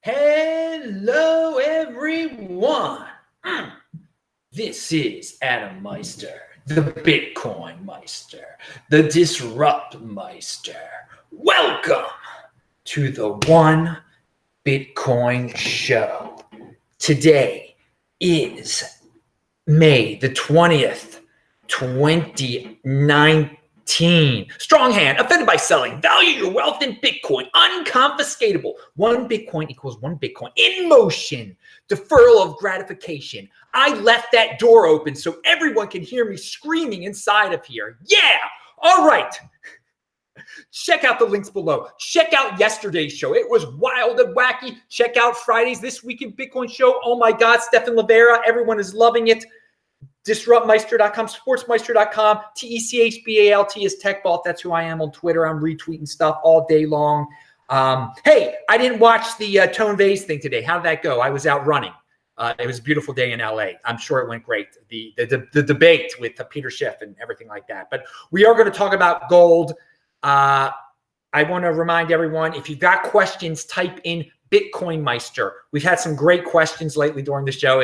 Hello, everyone. This is Adam Meister, the Bitcoin Meister, the Disrupt Meister. Welcome to the One Bitcoin Show. Today is May the 20th, 2019. Strong hand, offended by selling. Value your wealth in Bitcoin. Unconfiscatable. One Bitcoin equals one Bitcoin. In motion. Deferral of gratification. I left that door open so everyone can hear me screaming inside of here. Yeah. All right. Check out the links below. Check out yesterday's show. It was wild and wacky. Check out Friday's This Week in Bitcoin show. Oh my God, Stefan Livera. Everyone is loving it. DisruptMeister.com, SportsMeister.com, TECHBALT is TechBalt. That's who I am on Twitter. I'm retweeting stuff all day long. Hey, I didn't watch the Tone Vase thing today. How did that go? I was out running. It was a beautiful day in LA. I'm sure it went great. The debate with Peter Schiff and everything like that. But we are going to talk about gold. I want to remind everyone, if you've got questions, type in Bitcoin Meister. We've had some great questions lately during the show.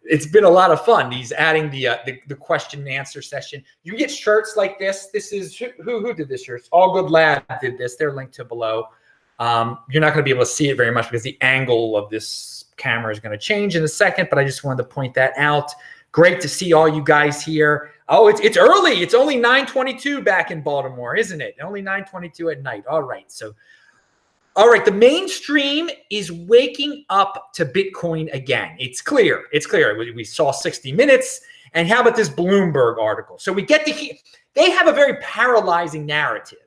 It's been a lot of fun. He's adding the question and answer session. You get shirts like this. This is who did this shirt? All Good Lad did this. They're linked to below. You're not going to be able to see it very much because the angle of this camera is going to change in a second, but I just wanted to point that out. Great to see all you guys here. Oh, it's early. It's only 9:22 back in Baltimore, isn't it? Only 9:22 at night. All right. All right, the mainstream is waking up to Bitcoin again. It's clear. It's clear. We saw 60 Minutes. And how about this Bloomberg article? So we get to hear, they have a very paralyzing narrative.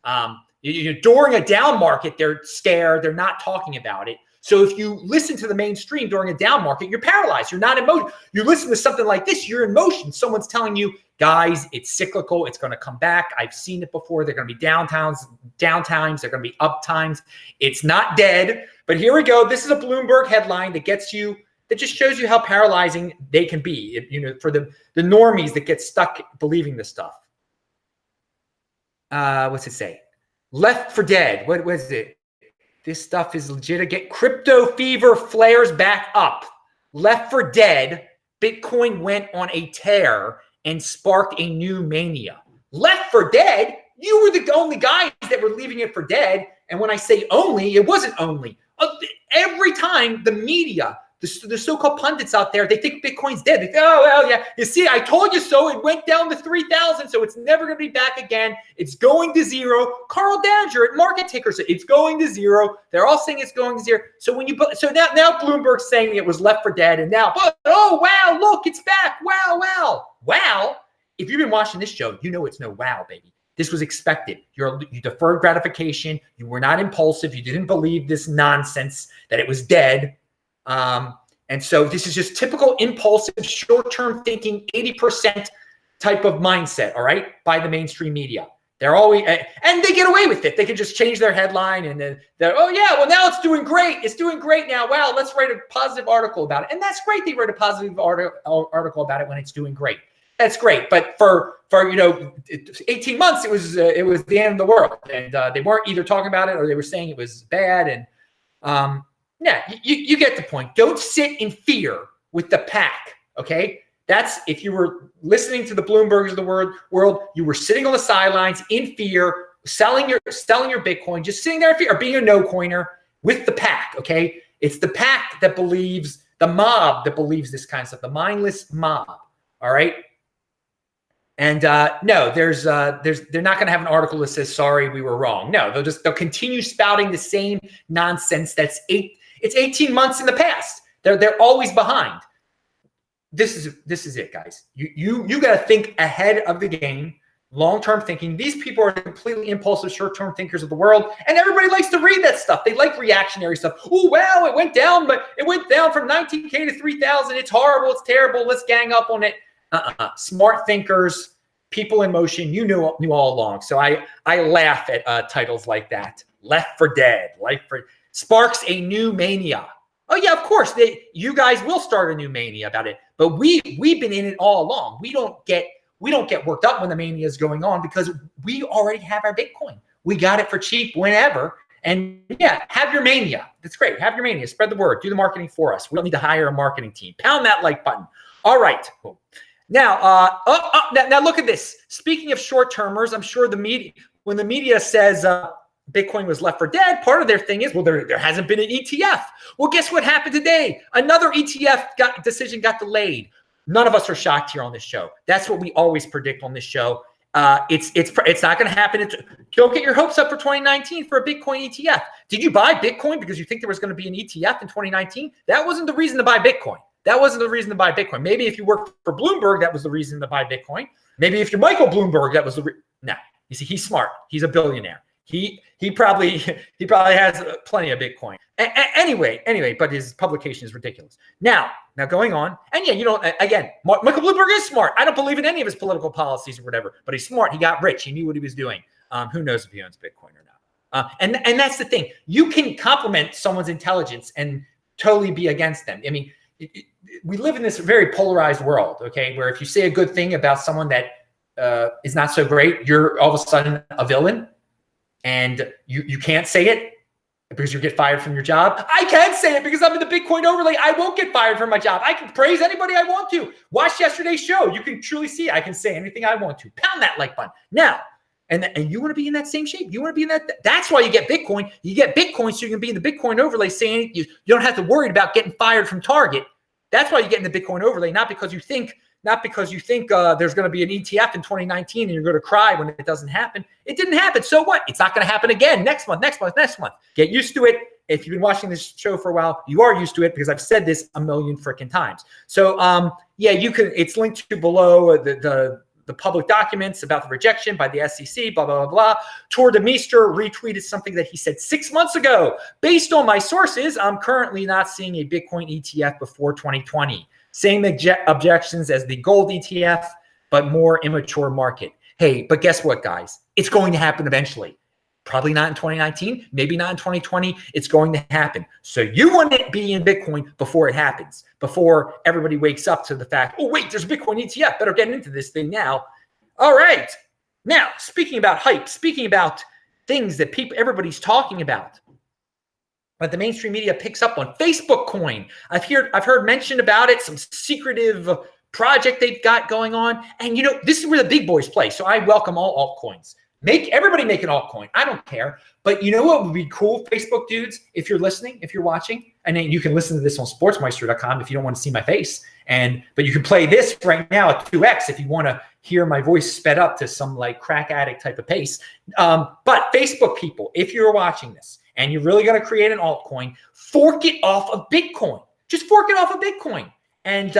During a down market, they're scared. They're not talking about it. So if you listen to the mainstream during a down market, you're paralyzed. You're not in motion. You listen to something like this, you're in motion. Someone's telling you, guys, it's cyclical. It's going to come back. I've seen it before. They're going to be downtimes. They're going to be up times. It's not dead. But here we go. This is a Bloomberg headline that just shows you how paralyzing they can be, for the normies that get stuck believing this stuff. What's it say? Left for dead. What was it? This stuff is legit. Get crypto fever flares back up. Left for dead. Bitcoin went on a tear and sparked a new mania. Left for dead? You were the only guys that were leaving it for dead. And when I say only, it wasn't only. Every time the media, the so-called pundits out there, they think Bitcoin's dead. They think, oh, well, yeah. You see, I told you so. It went down to 3,000, so it's never going to be back again. It's going to zero. Carl Dowger at Market Ticker said it's going to zero. They're all saying it's going to zero. So now Bloomberg's saying it was left for dead, and now, oh, wow, look, it's back. Wow. Wow. If you've been watching this show, you know it's no wow, baby. This was expected. You deferred gratification. You were not impulsive. You didn't believe this nonsense that it was dead. And so this is just typical impulsive, short-term thinking, 80% type of mindset, all right, by the mainstream media. They're always, and they get away with it. They can just change their headline and then they're, oh yeah, well now it's doing great. It's doing great now. Wow, let's write a positive article about it. And that's great. They write a positive article about it when it's doing great. That's great. But for 18 months, it was the end of the world. And they weren't either talking about it or they were saying it was bad. And yeah, you get the point. Don't sit in fear with the pack, okay? That's if you were listening to the Bloombergs of the world, you were sitting on the sidelines in fear, selling your Bitcoin, just sitting there in fear, or being a no-coiner with the pack, okay? It's the pack that believes, the mob that believes this kind of stuff, the mindless mob, all right? And no, they're not going to have an article that says, sorry, we were wrong. No, they'll continue spouting the same nonsense it's 18 months in the past. They're always behind. This is it, guys. You got to think ahead of the game, long-term thinking. These people are completely impulsive, short-term thinkers of the world, and everybody likes to read that stuff. They like reactionary stuff. Oh, wow, it went down, but it went down from 19K to 3,000. It's horrible. It's terrible. Let's gang up on it. Smart thinkers, people in motion, knew all along. So I laugh at titles like that. Left for dead. Sparks a new mania. Oh yeah, of course. You guys will start a new mania about it. But we've been in it all along. We don't get worked up when the mania is going on because we already have our Bitcoin. We got it for cheap whenever, And yeah, have your mania. That's great. Have your mania. Spread the word. Do the marketing for us. We don't need to hire a marketing team. Pound that like button. All right. Now, now look at this. Speaking of short-termers, I'm sure the media, when the media says Bitcoin was left for dead, part of their thing is, well, there hasn't been an ETF. Well, guess what happened today? Another ETF decision got delayed. None of us are shocked here on this show. That's what we always predict on this show. It's not going to happen. Don't get your hopes up for 2019 for a Bitcoin ETF. Did you buy Bitcoin because you think there was going to be an ETF in 2019? That wasn't the reason to buy Bitcoin. That wasn't the reason to buy Bitcoin. Maybe if you worked for Bloomberg, that was the reason to buy Bitcoin. Maybe if you're Michael Bloomberg, that was the no. You see, he's smart. He's a billionaire. He probably has plenty of Bitcoin. Anyway, but his publication is ridiculous. Now going on, and yeah, you know, again, Michael Bloomberg is smart. I don't believe in any of his political policies or whatever, but he's smart. He got rich. He knew what he was doing. Who knows if he owns Bitcoin or not? And that's the thing. You can compliment someone's intelligence and totally be against them. I mean, we live in this very polarized world, okay, where if you say a good thing about someone that is not so great, you're all of a sudden a villain, and you can't say it because you get fired from your job. I can say it because I'm in the Bitcoin overlay. I won't get fired from my job. I can praise anybody I want to. Watch yesterday's show. You can truly see I can say anything I want to. Pound that like button. Now, and you want to be in that same shape. You want to be in that. That's why you get Bitcoin. You get Bitcoin so you can be in the Bitcoin overlay saying you don't have to worry about getting fired from Target. That's why you get in the Bitcoin overlay, not because you think there's going to be an ETF in 2019 and you're going to cry when it doesn't happen. It didn't happen. So what? It's not going to happen again next month. Get used to it. If you've been watching this show for a while, you are used to it because I've said this a million freaking times. So yeah, you can. It's linked to below the public documents about the rejection by the SEC. Blah blah blah blah. Tor Demeester retweeted something that he said 6 months ago. Based on my sources, I'm currently not seeing a Bitcoin ETF before 2020. Same objections as the gold ETF, but more immature market. Hey, but guess what, guys? It's going to happen eventually. Probably not in 2019, maybe not in 2020. It's going to happen. So you want to be in Bitcoin before it happens, before everybody wakes up to the fact, oh, wait, there's a Bitcoin ETF. Better get into this thing now. All right. Now, speaking about hype, speaking about things that everybody's talking about, but the mainstream media picks up on, Facebook coin. I've heard mention about it, some secretive project they've got going on. And you know, this is where the big boys play. So I welcome all altcoins. Everybody make an altcoin. I don't care. But you know what would be cool, Facebook dudes, if you're listening, if you're watching, and then you can listen to this on sportsmeister.com if you don't want to see my face. But you can play this right now at 2x if you want to hear my voice sped up to some like crack addict type of pace. But Facebook people, if you're watching this and you're really going to create an altcoin, fork it off of Bitcoin. Just fork it off of Bitcoin. And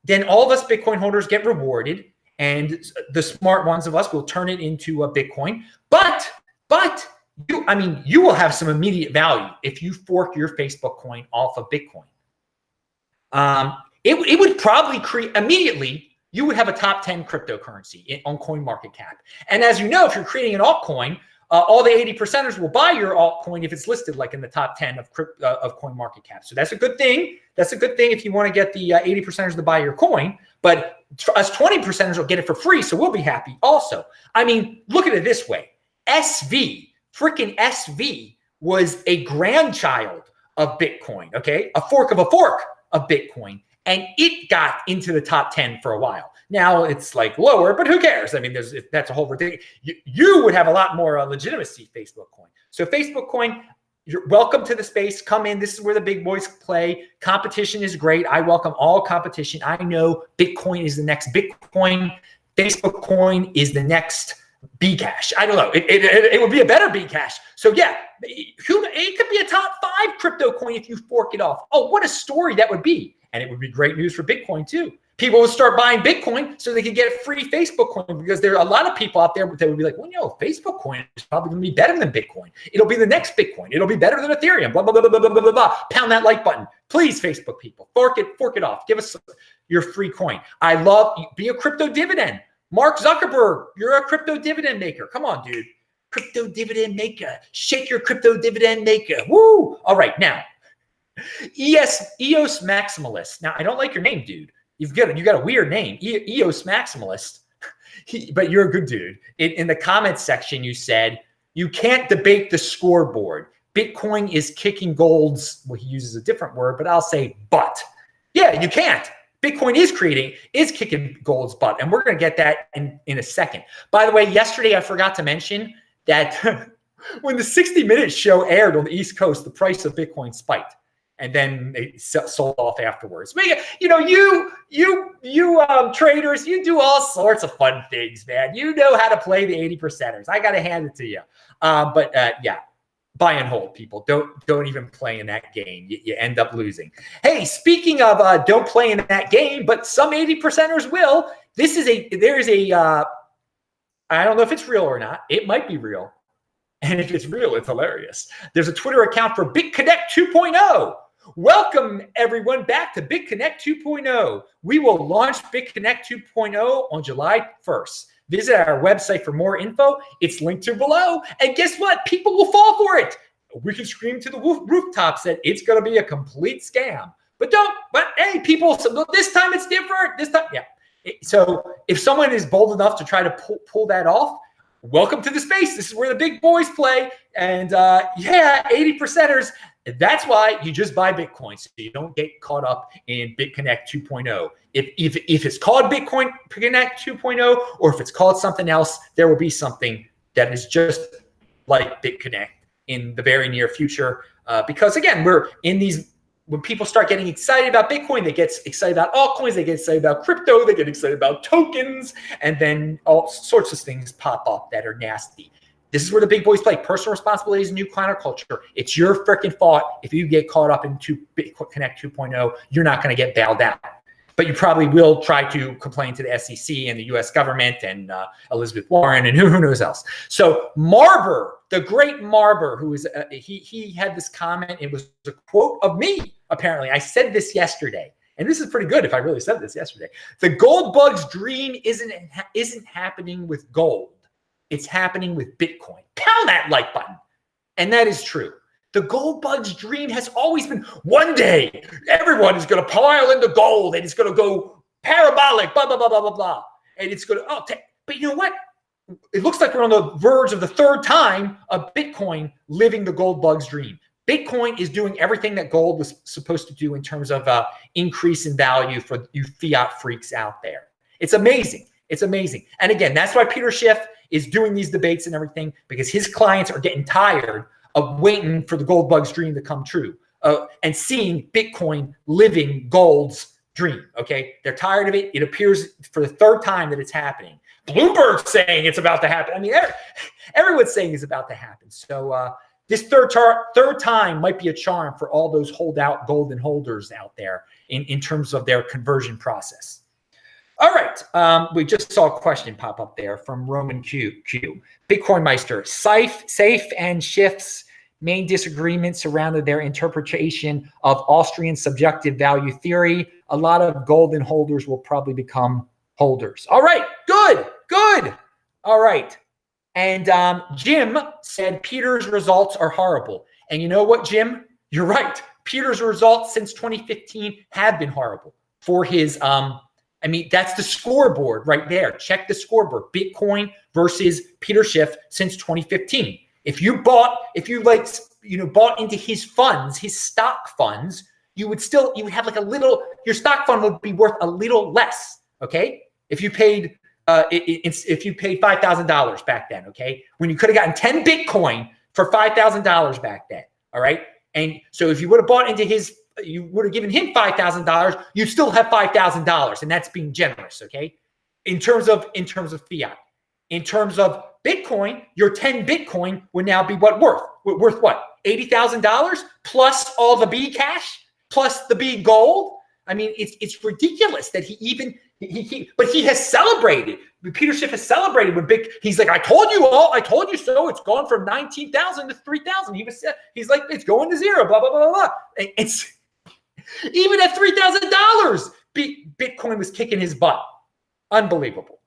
then all of us Bitcoin holders get rewarded. And the smart ones of us will turn it into a Bitcoin. But you will have some immediate value if you fork your Facebook coin off of Bitcoin. It would probably create immediately. You would have a top 10 cryptocurrency on CoinMarketCap. And as you know, if you're creating an altcoin, all the 80%ers will buy your altcoin if it's listed like in the top 10 of CoinMarketCap. So that's a good thing. That's a good thing if you want to get the 80%ers to buy your coin. But us 20%ers will get it for free, so we'll be happy also. I mean, look at it this way. Freaking SV was a grandchild of Bitcoin, okay? A fork of Bitcoin. And it got into the top 10 for a while. Now it's like lower, but who cares? I mean, that's a whole ridiculous. You would have a lot more legitimacy, Facebook coin. So Facebook coin, you're welcome to the space. Come in. This is where the big boys play. Competition is great. I welcome all competition. I know Bitcoin is the next Bitcoin. Facebook coin is the next Bcash. I don't know. It would be a better Bcash. So yeah, it could be a top 5 crypto coin if you fork it off. Oh, what a story that would be. And it would be great news for Bitcoin too. People would start buying Bitcoin so they could get free Facebook coin, because there are a lot of people out there that would be like, well, Facebook coin is probably going to be better than Bitcoin. It'll be the next Bitcoin. It'll be better than Ethereum. Blah, blah, blah, blah, blah, blah, blah, blah. Pound that like button. Please, Facebook people, fork it off. Give us your free coin. Be a crypto dividend. Mark Zuckerberg, you're a crypto dividend maker. Come on, dude. Crypto dividend maker. Shake your crypto dividend maker. Woo! All right, now. EOS Maximalist. Now, I don't like your name, dude. You got a weird name, EOS Maximalist, but you're a good dude. In the comments section, you said, You can't debate the scoreboard. Bitcoin is kicking gold's, well, he uses a different word, but I'll say butt. Yeah, you can't. Bitcoin is kicking gold's butt, and we're going to get that in a second. By the way, yesterday I forgot to mention that when the 60-minute show aired on the East Coast, the price of Bitcoin spiked, and then it sold off afterwards. But, you traders, you do all sorts of fun things, man. You know how to play the 80%ers. I got to hand it to you. Yeah. Buy and hold, people. Don't even play in that game. You end up losing. Hey, speaking of don't play in that game, but some 80%ers will. I don't know if it's real or not. It might be real. And if it's real, it's hilarious. There's a Twitter account for BitConnect 2.0. Welcome, everyone, back to BitConnect 2.0. We will launch BitConnect 2.0 on July 1st. Visit our website for more info. It's linked to below. And guess what? People will fall for it. We can scream to the rooftops that it's going to be a complete scam. But hey, people, so this time it's different. This time, yeah. So if someone is bold enough to try to pull that off, welcome to the space. This is where the big boys play. And 80%ers. That's why you just buy Bitcoin, so you don't get caught up in BitConnect 2.0. If it's called Bitcoin Connect 2.0, or if it's called something else, there will be something that is just like BitConnect in the very near future. Because again, we're in these. When people start getting excited about Bitcoin, they get excited about altcoins, they get excited about crypto, they get excited about tokens, and then all sorts of things pop up that are nasty. This is where the big boys play. Personal responsibility is a new counterculture. It's your freaking fault if you get caught up into Bitcoin Connect 2.0. You're not going to get bailed out. But you probably will try to complain to the SEC and the U.S. government and Elizabeth Warren and who knows else. So Marber, the great Marber, who is he had this comment. It was a quote of me, apparently. I said this yesterday. And this is pretty good if I really said this yesterday. The gold bug's dream isn't happening with gold. It's happening with Bitcoin. Pound that like button. And that is true. The gold bug's dream has always been one day everyone is going to pile into gold and it's going to go parabolic, blah, blah, blah, blah, blah, blah. And it's going to, but you know what? It looks like we're on the verge of the third time of Bitcoin living the gold bug's dream. Bitcoin is doing everything that gold was supposed to do in terms of increase in value for you fiat freaks out there. It's amazing. It's amazing. And again, that's why Peter Schiff is doing these debates and everything, because his clients are getting tired of waiting for the gold bug's dream to come true and seeing Bitcoin living gold's dream, okay? They're tired of it. It appears for the third time that it's happening. Bloomberg's saying it's about to happen. I mean, everyone's saying it's about to happen. So this third time might be a charm for all those holdout golden holders out there in terms of their conversion process. All right, we just saw a question pop up there from Roman Q. Bitcoin Meister, Safe and Schiff's main disagreement surrounded their interpretation of Austrian subjective value theory. A lot of golden holders will probably become holders. All right, good. All right. And Jim said Peter's results are horrible. And you know what, Jim? You're right. Peter's results since 2015 have been horrible for his that's the scoreboard right there. Check the scoreboard. Bitcoin versus Peter Schiff since 2015. If you bought into his funds, his stock funds, you would have like your stock fund would be worth a little less. Okay. If you paid $5,000 back then, okay, when you could have gotten 10 Bitcoin for $5,000 back then. All right. And so if you would have bought into you would have given him $5,000, you still have $5,000, and that's being generous, okay? In terms of fiat. In terms of Bitcoin, your 10 Bitcoin would now be worth what? $80,000 plus all the B cash plus the B gold. I mean, it's ridiculous that but he has celebrated. Peter Schiff has celebrated with he's like, I told you so. It's gone from 19,000 to 3,000. He's like, it's going to zero, blah, blah, blah, blah. It's even at $3,000, Bitcoin was kicking his butt. Unbelievable.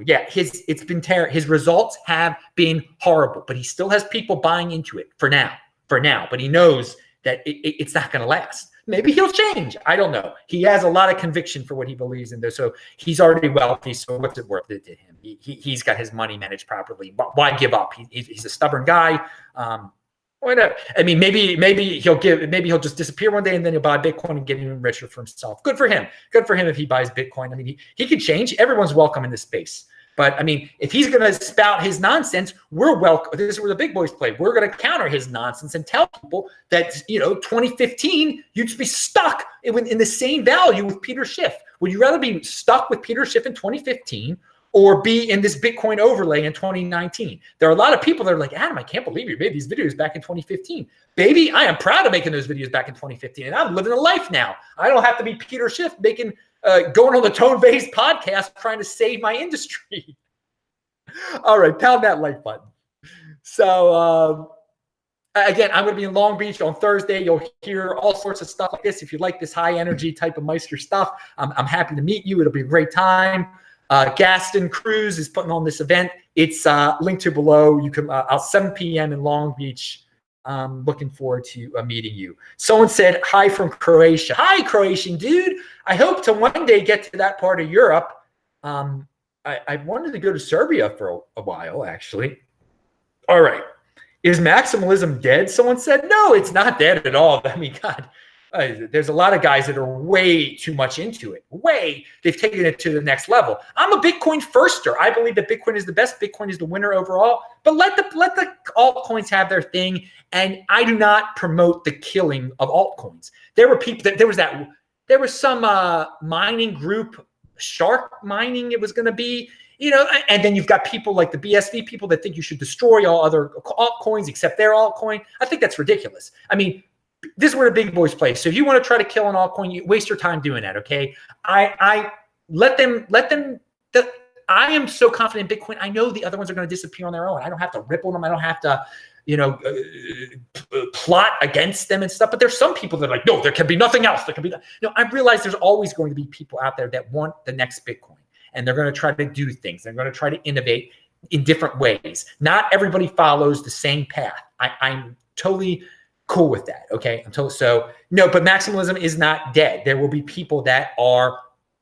Yeah, his results have been horrible, but he still has people buying into it for now. But he knows that it's not going to last. Maybe he'll change. I don't know. He has a lot of conviction for what he believes in, though. So he's already wealthy. So what's it worth it to him? He's got his money managed properly. Why give up? He's a stubborn guy. Whatever. I mean, maybe he'll just disappear one day and then he'll buy Bitcoin and get even richer for himself. Good for him. Good for him if he buys Bitcoin. I mean, he could change. Everyone's welcome in this space. But I mean, if he's going to spout his nonsense, we're welcome. This is where the big boys play. We're going to counter his nonsense and tell people that, 2015, you'd just be stuck in the same value with Peter Schiff. Would you rather be stuck with Peter Schiff in 2015 or be in this Bitcoin overlay in 2019? There are a lot of people that are like, Adam, I can't believe you made these videos back in 2015. Baby, I am proud of making those videos back in 2015. And I'm living a life now. I don't have to be Peter Schiff making going on the Tone-Based podcast trying to save my industry. All right, pound that like button. So again, I'm going to be in Long Beach on Thursday. You'll hear all sorts of stuff like this. If you like this high energy type of Meister stuff, I'm happy to meet you. It'll be a great time. Gaston Cruz is putting on this event. It's linked to below. You can out 7 p.m. in Long Beach. Looking forward to meeting you. Someone said, hi from Croatia. Hi, Croatian dude. I hope to one day get to that part of Europe. I wanted to go to Serbia for a while, actually. All right. Is maximalism dead? Someone said, no, it's not dead at all. I mean, God, there's a lot of guys that are way too much into it. They've taken it to the next level. I'm a Bitcoin firster. I believe that Bitcoin is the best. Bitcoin is the winner overall. But let the altcoins have their thing. And I do not promote the killing of altcoins. There were people that there was some mining group, shark mining it was going to be, and then you've got people like the BSV people that think you should destroy all other altcoins except their altcoin. I think that's ridiculous. I mean, this is where the big boys play. So if you want to try to kill an altcoin, you waste your time doing that. Okay. I let them, I am so confident in Bitcoin. I know the other ones are going to disappear on their own. I don't have to ripple them. I don't have to, plot against them and stuff. But there's some people that are like, no, there can be nothing else. There can be no. I realize there's always going to be people out there that want the next Bitcoin, and they're going to try to do things. They're going to try to innovate in different ways. Not everybody follows the same path. I'm totally cool with that. Okay. So no, but maximalism is not dead. There will be people that are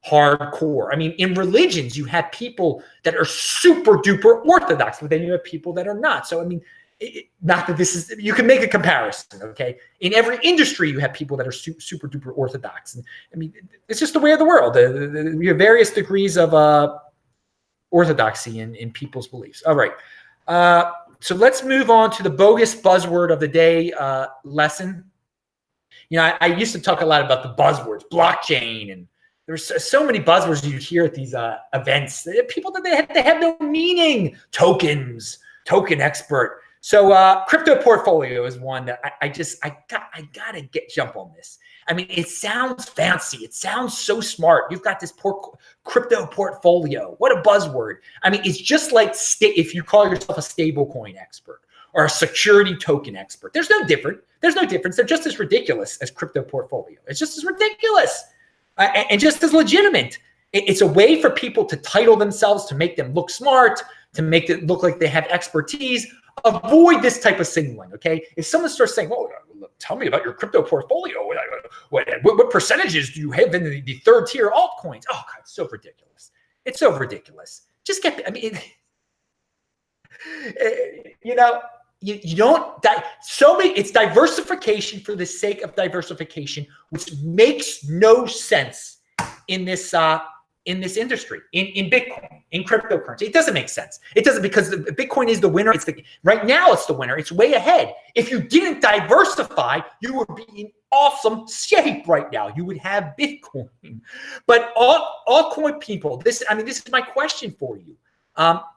hardcore. I mean, in religions, you have people that are super duper orthodox, but then you have people that are not. So, I mean, not that this is, you can make a comparison, okay? In every industry, you have people that are super duper orthodox. And I mean, it's just the way of the world. We have various degrees of orthodoxy in people's beliefs. All right. So let's move on to the bogus buzzword of the day lesson. I used to talk a lot about the buzzwords, blockchain, and there's so many buzzwords you hear at these events. People that they have no meaning. Tokens, token expert. So crypto portfolio is one that I gotta jump on this. I mean, it sounds fancy. It sounds so smart. You've got this crypto portfolio. What a buzzword. I mean, it's just like if you call yourself a stablecoin expert or a security token expert. There's no difference. They're just as ridiculous as crypto portfolio. It's just as ridiculous and just as legitimate. It's a way for people to title themselves, to make them look smart, to make it look like they have expertise. Avoid this type of signaling, okay? If someone starts saying, well, tell me about your crypto portfolio. What percentages do you have in the third tier altcoins? Oh, God, it's so ridiculous. It's so ridiculous. Just you don't, it's diversification for the sake of diversification, which makes no sense in this industry, in Bitcoin, in cryptocurrency. It doesn't make sense. It doesn't, because Bitcoin is the winner. Right now it's the winner. It's way ahead. If you didn't diversify, you would be in awesome shape right now. You would have Bitcoin. But altcoin people, this is my question for you.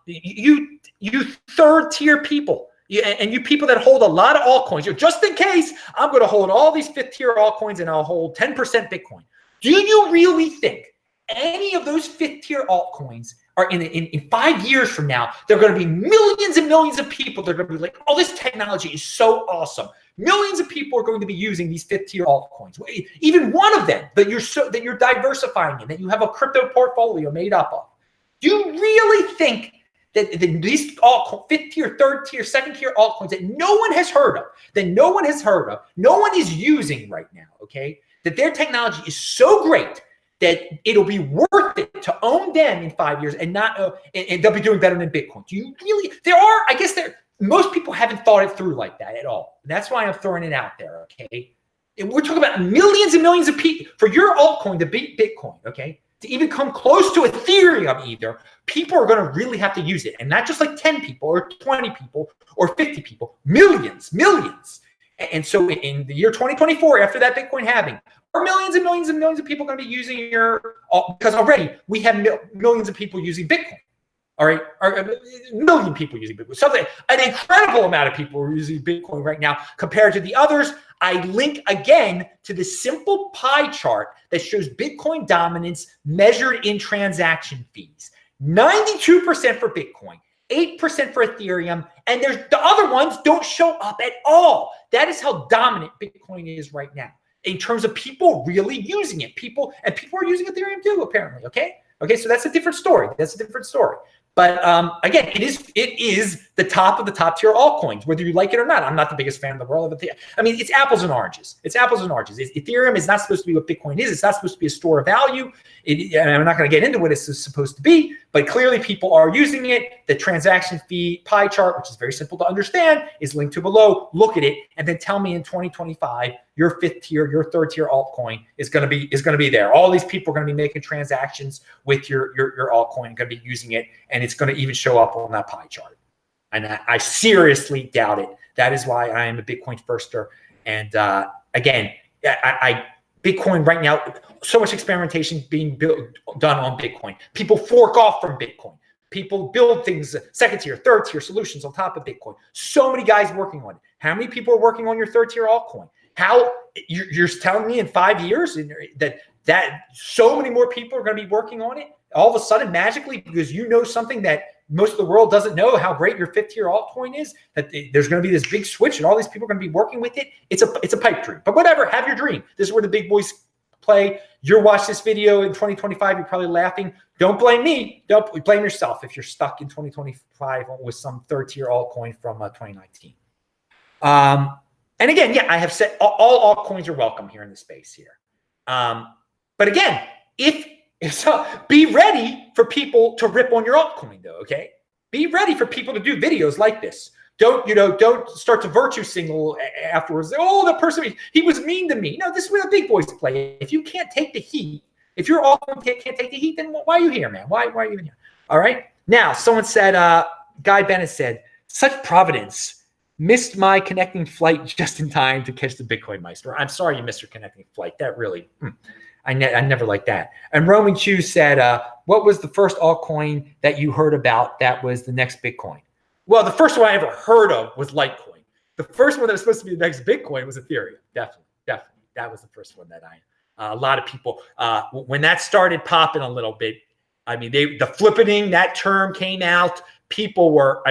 You third tier people, and you people that hold a lot of altcoins, just in case, I'm going to hold all these fifth tier altcoins and I'll hold 10% Bitcoin. Do you really think any of those fifth tier altcoins are in 5 years from now, there are going to be millions and millions of people that are going to be like, oh, this technology is so awesome. Millions of people are going to be using these fifth tier altcoins. Even one of them that you're diversifying in, that you have a crypto portfolio made up of. Do you really think that these all fifth tier, third tier, second tier altcoins that no one has heard of, no one is using right now, okay? That their technology is so great that it'll be worth it to own them in 5 years and not, and they'll be doing better than Bitcoin. Do you really, most people haven't thought it through like that at all. And that's why I'm throwing it out there, okay? And we're talking about millions and millions of people for your altcoin to beat Bitcoin, okay? To even come close to Ethereum either, people are going to really have to use it. And not just like 10 people or 20 people or 50 people, millions. And so in the year 2024, after that Bitcoin halving, are millions and millions and millions of people going to be using because already we have millions of people using Bitcoin. All right, a million people using Bitcoin. Something, an incredible amount of people are using Bitcoin right now compared to the others. I link again to the simple pie chart that shows Bitcoin dominance measured in transaction fees. 92% for Bitcoin, 8% for Ethereum, and there's the other ones don't show up at all. That is how dominant Bitcoin is right now in terms of people really using it. People are using Ethereum too, apparently. Okay, so that's a different story. But again, it is the top of the top tier altcoins, whether you like it or not. I'm not the biggest fan of the world of it. I mean, it's apples and oranges. Ethereum is not supposed to be what Bitcoin is. It's not supposed to be a store of value. And I'm not going to get into what it's supposed to be, but clearly people are using it. The transaction fee pie chart, which is very simple to understand, is linked to below. Look at it, and then tell me in 2025 your fifth tier, your third tier altcoin is going to be there. All these people are going to be making transactions with your altcoin, going to be using it, and it's going to even show up on that pie chart. And I seriously doubt it. That is why I am a Bitcoin firster. And again, Bitcoin right now, so much experimentation being done on Bitcoin. People fork off from Bitcoin. People build things, second tier, third tier solutions on top of Bitcoin. So many guys working on it. How many people are working on your third tier altcoin? How you're telling me in 5 years that so many more people are going to be working on it all of a sudden magically because you know something that most of the world doesn't know, how great your fifth tier altcoin is, that there's going to be this big switch and all these people are going to be working with it. It's a pipe dream, but whatever, have your dream. This is where the big boys play. You're watching this video in 2025, you're probably laughing. Don't blame me. Don't blame yourself if you're stuck in 2025 with some third tier altcoin from 2019. And again, yeah, I have said all altcoins are welcome here in the space here. But again, if so, be ready for people to rip on your altcoin though, okay? Be ready for people to do videos like this. Don't start to virtue signal afterwards. Oh, that person, he was mean to me. No, this is where the big boys play. If you can't take the heat, if your altcoin can't take the heat, then why are you here, man? Why are you even here? All right. Now, someone said, Guy Bennett said, such providence. Missed my connecting flight just in time to catch the Bitcoin Meister. I'm sorry you missed your connecting flight. That really, I never liked that. And Roman Chu said, what was the first altcoin that you heard about that was the next Bitcoin? Well, the first one I ever heard of was Litecoin. The first one that was supposed to be the next Bitcoin was Ethereum. Definitely. That was the first one that a lot of people, when that started popping a little bit, I mean, the flippening, that term came out. People were,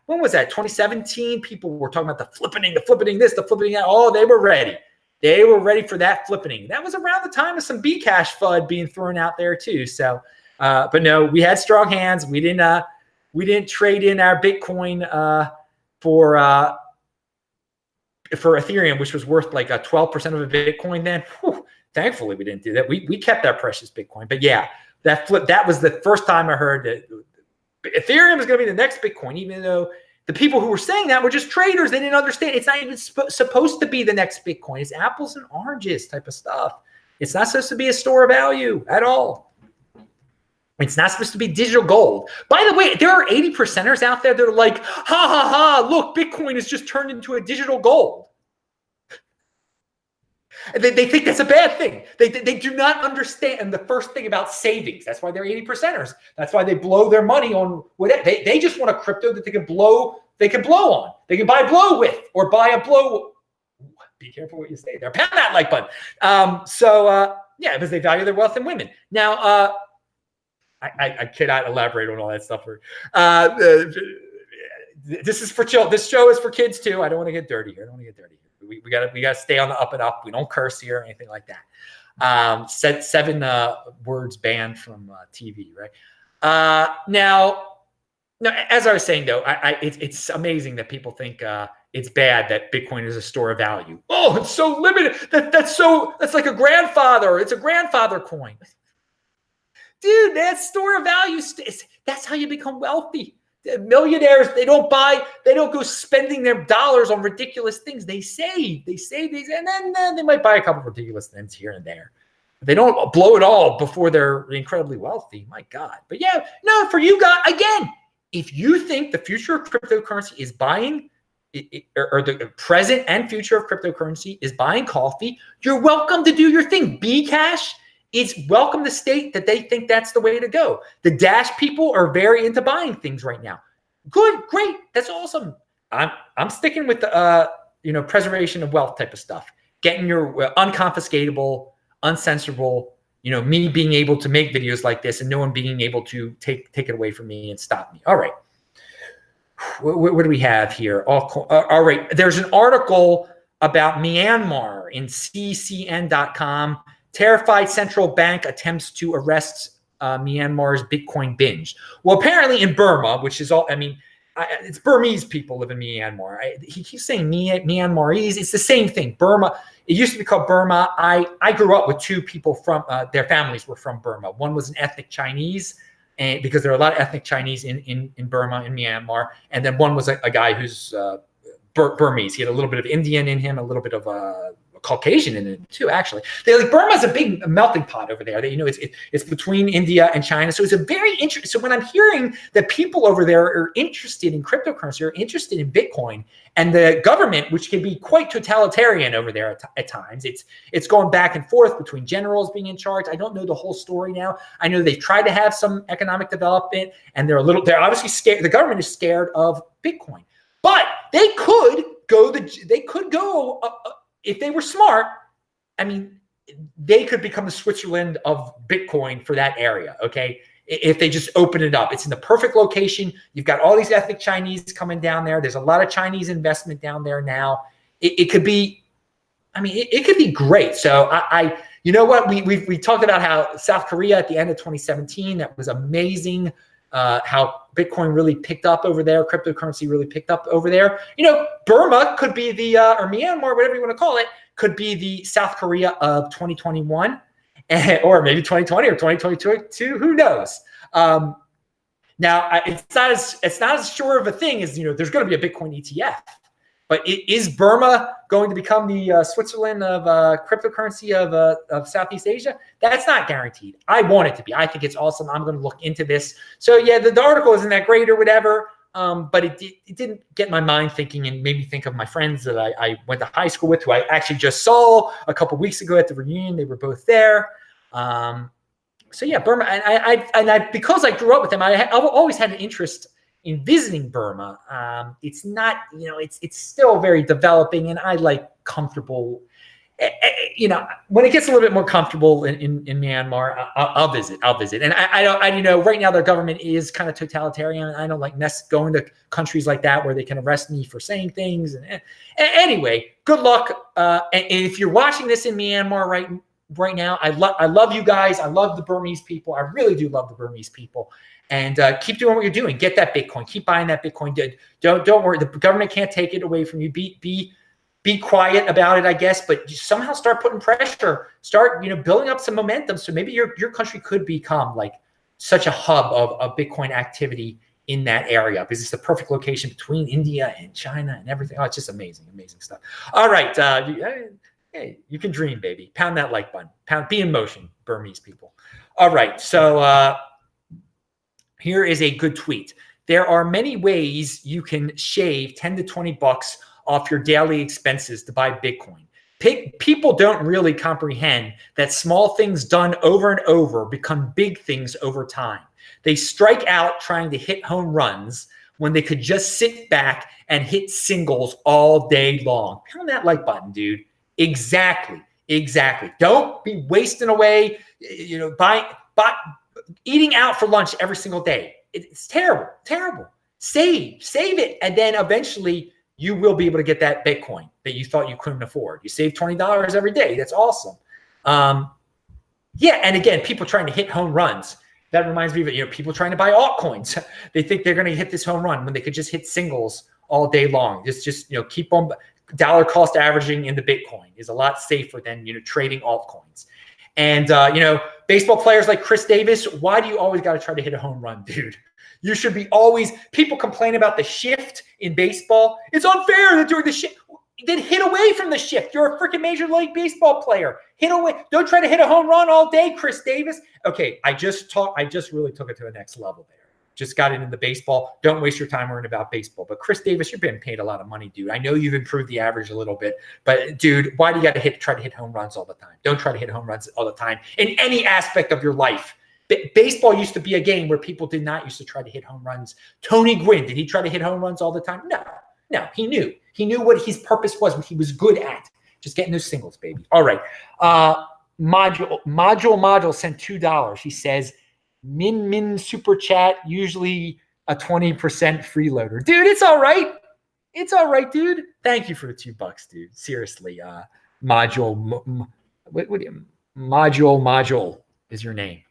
when was that? 2017. People were talking about the flippening this, the flippening that. Oh, they were ready. They were ready for that flippening. That was around the time of some Bcash FUD being thrown out there too. So, but no, we had strong hands. We didn't trade in our Bitcoin for Ethereum, which was worth like a 12% of a Bitcoin then. Whew, thankfully, we didn't do that. We kept our precious Bitcoin. But yeah, that was the first time I heard that Ethereum is going to be the next Bitcoin, even though the people who were saying that were just traders. They didn't understand. It's not even supposed to be the next Bitcoin. It's apples and oranges type of stuff. It's not supposed to be a store of value at all. It's not supposed to be digital gold. By the way, there are 80%ers out there that are like, ha, ha, ha, look, Bitcoin has just turned into a digital gold. They think that's a bad thing. They do not understand the first thing about savings. That's why they're 80%ers. That's why they blow their money on whatever. They just want a crypto that they can blow on. They can buy blow with or buy a blow. Be careful what you say there. Pound that like button. Yeah, because they value their wealth in women. Now, I cannot elaborate on all that stuff. This is for chill. This show is for kids too. I don't want to get dirty here. We gotta stay on the up and up. We don't curse here or anything like that. Seven words banned from TV, right? Now, No, as I was saying though, it's amazing that people think it's bad that Bitcoin is a store of value. Oh, it's so limited. That's like a grandfather. It's a grandfather coin. Dude, that's store of value. That's how you become wealthy. Millionaires, they don't go spending their dollars on ridiculous things. They save, and then they might buy a couple of ridiculous things here and there. They don't blow it all before they're incredibly wealthy. My God. But yeah, no, for you guys, again, if you think the future of cryptocurrency is buying, or the present and future of cryptocurrency is buying coffee, you're welcome to do your thing. Bcash is welcome to state that they think that's the way to go. The Dash people are very into buying things right now. Good, great, that's awesome. I'm sticking with the preservation of wealth type of stuff. Getting your unconfiscatable, uncensorable, me being able to make videos like this and no one being able to take it away from me and stop me. All right. What do we have here? All right. There's an article about Myanmar in ccn.com. Terrified central bank attempts to arrest Myanmar's Bitcoin binge. Well, apparently in Burma, which is all, it's Burmese people live in Myanmar. He keeps saying Myanmarese. It's the same thing. Burma. It used to be called Burma. I grew up with two people from their families were from Burma. One was an ethnic Chinese, and because there are a lot of ethnic Chinese in Burma, in Myanmar, and then one was a guy who's Burmese. He had a little bit of Indian in him, a little bit of Caucasian in it too. Actually, Burma's a big melting pot over there. It's between India and China, so it's a very interesting. So when I'm hearing that people over there are interested in cryptocurrency, are interested in Bitcoin, and the government, which can be quite totalitarian over there at times, it's going back and forth between generals being in charge. I don't know the whole story now. I know they've tried to have some economic development, and they're obviously scared. The government is scared of Bitcoin, but they could go. If they were smart, they could become the Switzerland of Bitcoin for that area, okay? If they just open it up. It's in the perfect location. You've got all these ethnic Chinese coming down there. There's a lot of Chinese investment down there now. It could be, it could be great. So you know what? We talked about how South Korea at the end of 2017, that was amazing. How Bitcoin really picked up over there, cryptocurrency really picked up over there. Burma could be or Myanmar, whatever you want to call it, could be the South Korea of 2021, or maybe 2020 or 2022. Who knows? Now it's not as sure of a thing as there's going to be a Bitcoin ETF. But is Burma going to become the Switzerland of cryptocurrency of Southeast Asia? That's not guaranteed. I want it to be. I think it's awesome. I'm going to look into this. So yeah, the article isn't that great or whatever, but it didn't get my mind thinking and made me think of my friends that I went to high school with, who I actually just saw a couple of weeks ago at the reunion. They were both there. So yeah, Burma, and because I grew up with them, I've always had an interest in visiting Burma. It's not, it's still very developing, and I like comfortable. When it gets a little bit more comfortable in Myanmar, I'll visit. And I don't, right now their government is kind of totalitarian. I don't like going to countries like that where they can arrest me for saying things. And anyway, good luck. And if you're watching this in Myanmar right now, I love you guys. I love the Burmese people. I really do love the Burmese people. And keep doing what you're doing. Get that Bitcoin. Keep buying that Bitcoin. Don't worry. The government can't take it away from you. Be quiet about it, I guess. But somehow start putting pressure. Start building up some momentum. So maybe your country could become like such a hub of Bitcoin activity in that area, because it's the perfect location between India and China and everything. Oh, it's just amazing stuff. All right, hey, you can dream, baby. Pound that like button. Be in motion, Burmese people. All right, so. Here is a good tweet. There are many ways you can shave 10 to 20 bucks off your daily expenses to buy Bitcoin. People don't really comprehend that small things done over and over become big things over time. They strike out trying to hit home runs when they could just sit back and hit singles all day long. Pound that like button, dude. Exactly. Don't be wasting away, eating out for lunch every single day. It's terrible. Save it. And then eventually you will be able to get that Bitcoin that you thought you couldn't afford. You save $20 every day. That's awesome. Yeah. And again, people trying to hit home runs. That reminds me of, people trying to buy altcoins. They think they're going to hit this home run when they could just hit singles all day long. Just keep on dollar cost averaging in the Bitcoin is a lot safer than, trading altcoins. And, baseball players like Chris Davis, why do you always got to try to hit a home run, dude? You should be people complain about the shift in baseball. It's unfair that during the shift. Then hit away from the shift. You're a freaking Major League Baseball player. Hit away. Don't try to hit a home run all day, Chris Davis. Okay, I just really took it to the next level there. Just got it into baseball. Don't waste your time worrying about baseball. But Chris Davis, you're being paid a lot of money, dude. I know you've improved the average a little bit, but dude, why do you got to try to hit home runs all the time? Don't try to hit home runs all the time in any aspect of your life. Baseball used to be a game where people did not used to try to hit home runs. Tony Gwynn, did he try to hit home runs all the time? No, he knew. He knew what his purpose was, what he was good at. Just getting those singles, baby. All right. Module sent $2. He says, min super chat, usually a 20% freeloader. Dude, it's all right. It's all right, dude. Thank you for the $2, dude. Seriously. Module is your name.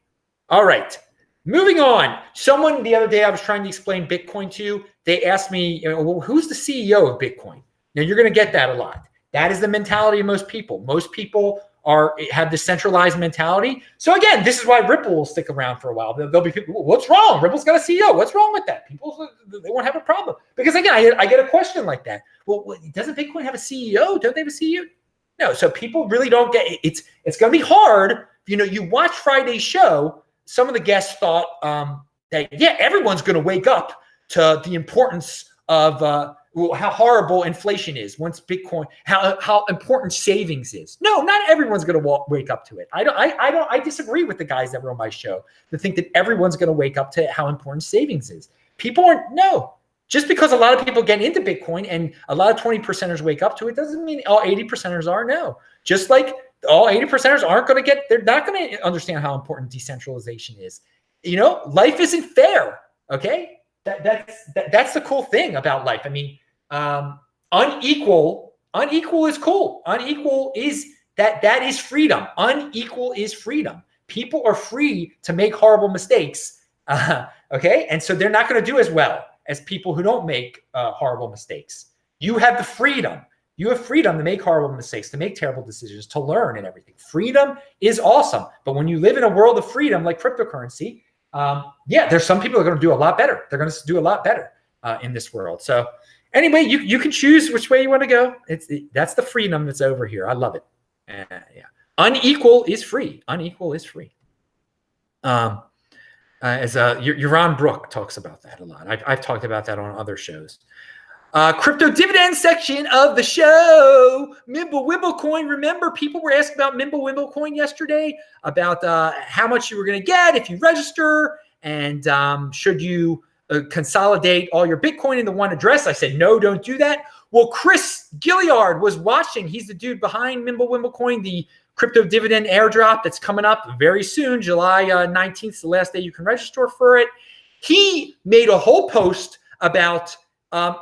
All right. Moving on. Someone the other day I was trying to explain Bitcoin to, they asked me, well, who's the CEO of Bitcoin? Now you're going to get that a lot. That is the mentality of most people. Most people have the centralized mentality. So again, this is why Ripple will stick around for a while. There'll be people, what's wrong? Ripple's got a CEO. What's wrong with that? People, they won't have a problem. Because again, I get a question like that. Well, doesn't Bitcoin have a CEO? Don't they have a CEO? No. So people really don't get it. It's going to be hard. You watch Friday's show. Some of the guests thought that, everyone's going to wake up to the importance of how horrible inflation is once Bitcoin, how important savings is. No, not everyone's going to wake up to it. I disagree with the guys that were on my show that think that everyone's going to wake up to how important savings is. People aren't, no. Just because a lot of people get into Bitcoin and a lot of 20%ers wake up to it doesn't mean all 80%ers are, no. Just like all 80%ers aren't going to they're not going to understand how important decentralization is. Life isn't fair. Okay. That's the cool thing about life. I mean, unequal is cool. Unequal is that is freedom. Unequal is freedom. People are free to make horrible mistakes. Okay. And so they're not going to do as well as people who don't make horrible mistakes. You have the freedom. You have freedom to make horrible mistakes, to make terrible decisions, to learn and everything. Freedom is awesome. But when you live in a world of freedom like cryptocurrency, there's some people who are going to do a lot better. They're going to do a lot better in this world. So anyway, you can choose which way you want to go. That's the freedom that's over here. I love it. Unequal is free. Unequal is free. As Yaron Brook talks about that a lot. I've talked about that on other shows. Crypto dividend section of the show. Mimble coin. Remember, people were asking about Mimble coin yesterday, about how much you were going to get if you register, and should you consolidate all your Bitcoin into one address. I said, no, don't do that. Well, Chris Gilliard was watching. He's the dude behind Mimble coin, the crypto dividend airdrop that's coming up very soon. July 19th is the last day you can register for it. He made a whole post about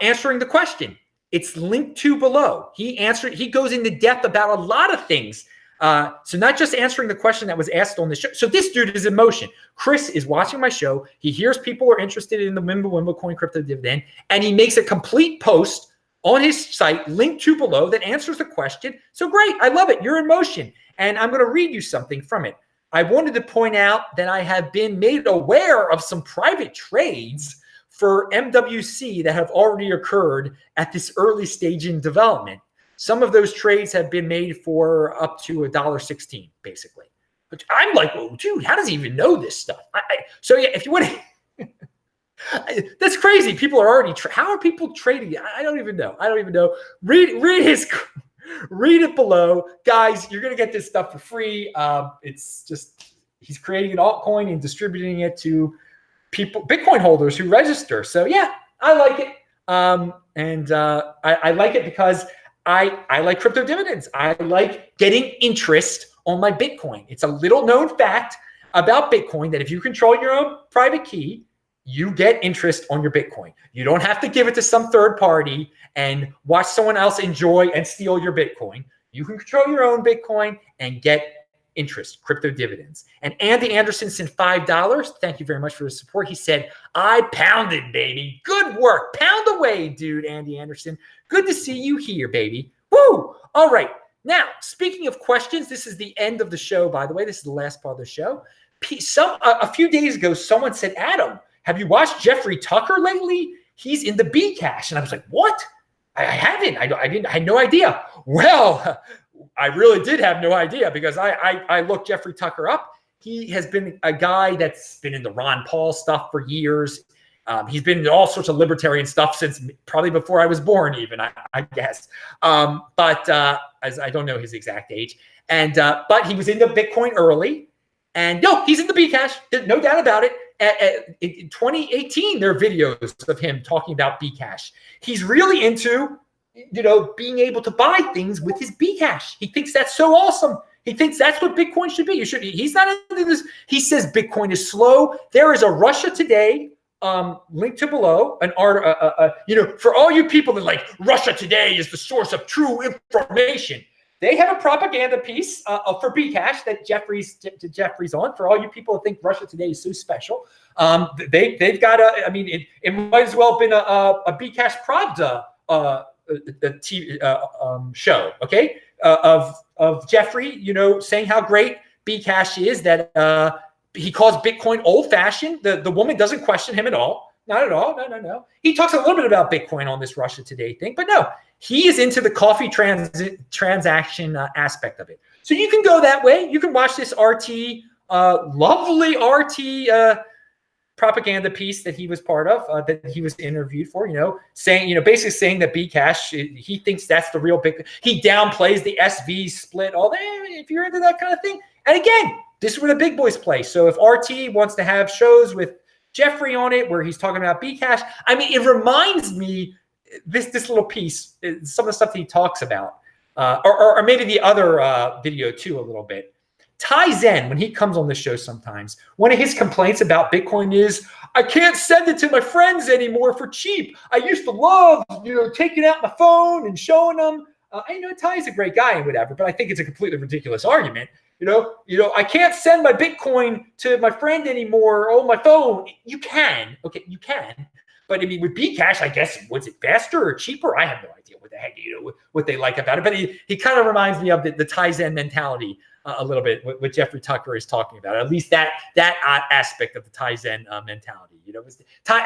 answering the question. It's linked to below. He goes into depth about a lot of things. So not just answering the question that was asked on the show. So this dude is in motion. Chris is watching my show. He hears people are interested in the Mimble coin crypto dividend, and he makes a complete post on his site, linked to below, that answers the question. So great. I love it. You're in motion. And I'm going to read you something from it. I wanted to point out that I have been made aware of some private trades for MWC that have already occurred at this early stage in development. Some of those trades have been made for up to $1.16, basically. But I'm like, well, dude, how does he even know this stuff? So yeah, if you want to, that's crazy. People are already, how are people trading? I don't even know. Read it below. Guys, you're going to get this stuff for free. It's just, he's creating an altcoin and distributing it to people, Bitcoin holders who register. So yeah, I like it. I like it because I like crypto dividends. I like getting interest on my Bitcoin. It's a little known fact about Bitcoin that if you control your own private key, you get interest on your Bitcoin. You don't have to give it to some third party and watch someone else enjoy and steal your Bitcoin. You can control your own Bitcoin and get interest, crypto dividends. And Andy Anderson sent $5. Thank you very much for the support. He said, I pounded, baby. Good work. Pound away, dude, Andy Anderson. Good to see you here, baby. Woo! All right. Now, speaking of questions, this is the end of the show, by the way. This is the last part of the show. A few days ago, someone said, Adam, have you watched Jeffrey Tucker lately? He's in the Bcash. And I was like, what? I haven't. I had no idea. Well, I really did have no idea because I looked Jeffrey Tucker up. He has been a guy that's been in the Ron Paul stuff for years. He's been in all sorts of libertarian stuff since probably before I was born, even, I guess. As I don't know his exact age. And but he was into Bitcoin early. And no, he's in the Bcash. There's no doubt about it. In 2018, there are videos of him talking about Bcash. He's really into, being able to buy things with his Bcash. He thinks that's so awesome. He thinks that's what Bitcoin should be. He's not into this. He says Bitcoin is slow. There is a Russia Today link to below an art. For all you people that like Russia Today is the source of true information. They have a propaganda piece for Bcash that Jeffrey's on. For all you people who think Russia Today is so special, they've got it might as well have been a Bcash Pravda TV show, okay, of Jeffrey, saying how great Bcash is, that he calls Bitcoin old-fashioned. The woman doesn't question him at all. Not at all. No. He talks a little bit about Bitcoin on this Russia Today thing, but no, he is into the coffee transaction aspect of it. So you can go that way. You can watch this lovely RT propaganda piece that he was part of, that he was interviewed for, saying, basically saying that Bcash, he thinks that's the real Bitcoin. He downplays the SV split, all that, if you're into that kind of thing. And again, this is where the big boys play. So if RT wants to have shows with Jeffrey on it where he's talking about Bcash, it reminds me, this little piece, some of the stuff that he talks about, or maybe the other video too a little bit. Ty Zen, when he comes on the show sometimes, one of his complaints about Bitcoin is, I can't send it to my friends anymore for cheap. I used to love, taking out my phone and showing them. I know Ty's a great guy and whatever, but I think it's a completely ridiculous argument. I can't send my Bitcoin to my friend anymore. Oh, my phone. You can. Okay, you can. But with Bcash, I guess, was it faster or cheaper? I have no idea what the heck, what they like about it. But he kind of reminds me of the Ty Zen mentality a little bit, what Jeffrey Tucker is talking about. At least that aspect of the Ty Zen mentality.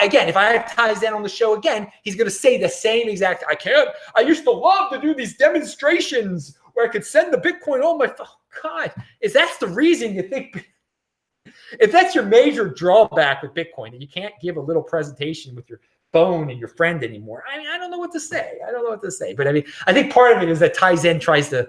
Again, if I have Ty Zen on the show again, he's going to say the same exact, I used to love to do these demonstrations where I could send the Bitcoin on my phone. God, if that's the reason you think, if that's your major drawback with Bitcoin, that you can't give a little presentation with your phone and your friend anymore, I don't know what to say. But I think part of it is that Ty Zen tries to,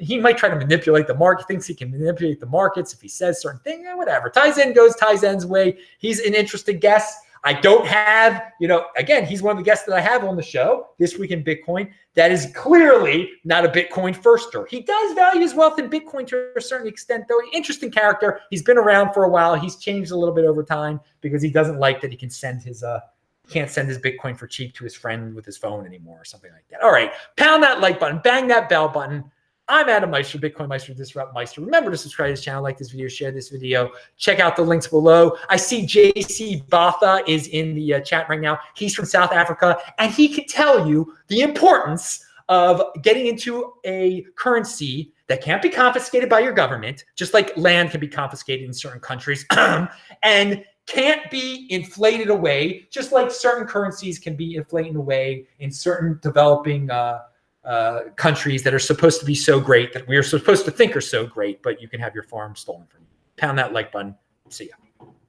he might try to manipulate the market, thinks he can manipulate the markets if he says certain things, whatever. Ty Zen goes Ty Zen's way. He's an interesting guest. I don't have, again, he's one of the guests that I have on the show this week in Bitcoin that is clearly not a Bitcoin firster. He does value his wealth in Bitcoin to a certain extent, though. Interesting character. He's been around for a while. He's changed a little bit over time because he doesn't like that he can send his can't send his Bitcoin for cheap to his friend with his phone anymore or something like that. All right, pound that like button, bang that bell button. I'm Adam Meister, Bitcoin Meister, Disrupt Meister. Remember to subscribe to this channel, like this video, share this video. Check out the links below. I see JC Batha is in the chat right now. He's from South Africa, and he can tell you the importance of getting into a currency that can't be confiscated by your government, just like land can be confiscated in certain countries, and can't be inflated away, just like certain currencies can be inflated away in certain developing countries that are supposed to be so great, that we are supposed to think are so great, but you can have your farm stolen from you. Pound that like button. See ya.